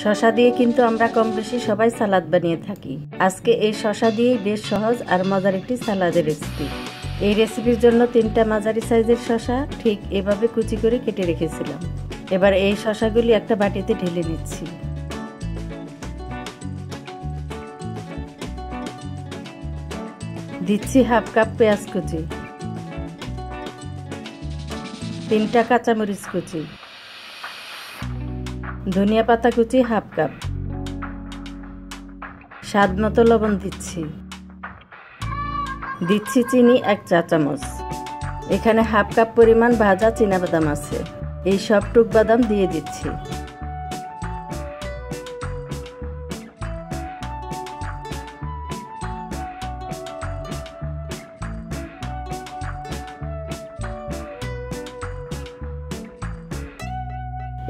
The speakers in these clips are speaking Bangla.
শসা দিয়ে কিন্তু আমরা কম বেশি সবাই সালাদ বানিয়ে থাকি। আজকে এই শসা দিয়েই বেশ সহজ আর মজার একটি সালাদের রেসিপি। এই রেসিপির জন্য 3টা মাঝারি সাইজের শসা ঠিক এভাবে কুচি করে কেটে রেখেছিলাম। এবার এই শসাগুলি একটা বাটিতে ঢেলে নিচ্ছি। দিচ্ছি হাফ কাপ পেঁয়াজ কুচি, 3টা কাঁচামরিচ কুচি, ধনিয়া পাতা কুচি হাফ কাপ, স্বাদ মতো লবণ দিচ্ছি, দিচ্ছি চিনি 1 চা চামচ। এখানে হাফ কাপ পরিমাণ ভাজা চীনাবাদাম আছে, এই সব টুক বাদাম দিয়ে দিচ্ছি।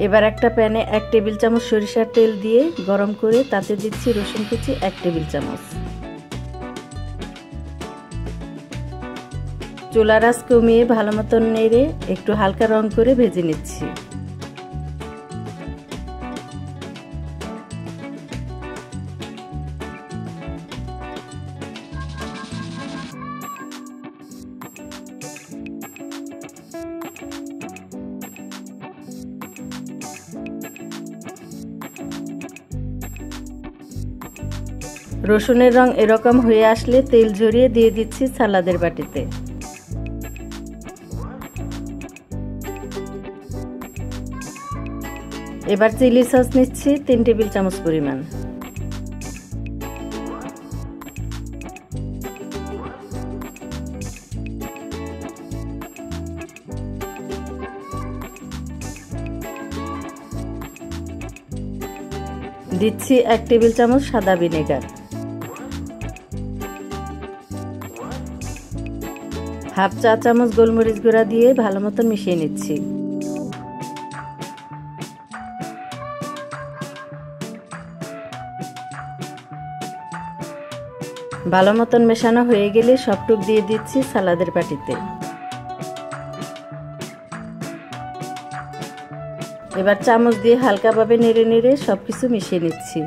এবার একটা প্যানে 1 টেবিল চামচ সরিষার তেল দিয়ে গরম করে তাতে দিচ্ছি রসুন কুচি 1 টেবিল চামচ। চুলার আঁচ কমিয়ে ভালো মতন নেড়ে একটু হালকা রং করে ভেজে নিচ্ছি। রসুনের রং এরকম হয়ে আসলে তেল ঝরিয়ে দিয়ে দিচ্ছি সালাদের বাটিতে। এবার চিলি সস নিচ্ছি 3 টেবিল চামচ পরিমাণ। দিচ্ছি 1 টেবিল চামচ সাদা ভিনেগার, হাফ চা চামচ গোলমরিচ গুঁড়া দিয়ে ভালো মতন মিশিয়ে নিচ্ছি। ভালো মতন মেশানো হয়ে গেলে সবটুক দিয়ে দিচ্ছি সালাদের বাটিতে। এবার চামচ দিয়ে হালকাভাবে নেড়ে নেড়ে সবকিছু মিশিয়ে নিচ্ছি।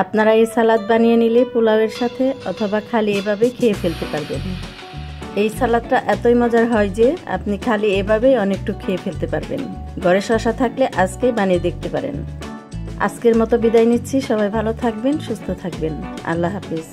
আপনারা এই সালাদ বানিয়ে নিলে পোলাওয়ের সাথে অথবা খালি এভাবে খেয়ে ফেলতে পারবেন। এই সালাদটা এতই মজার হয় যে আপনি খালি এভাবেই অনেকটুকু খেয়ে ফেলতে পারবেন। ঘরে শসা থাকলে আজকেই বানিয়ে দেখতে পারেন। আজকের মতো বিদায় নিচ্ছি। সবাই ভালো থাকবেন, সুস্থ থাকবেন। আল্লাহ হাফেজ।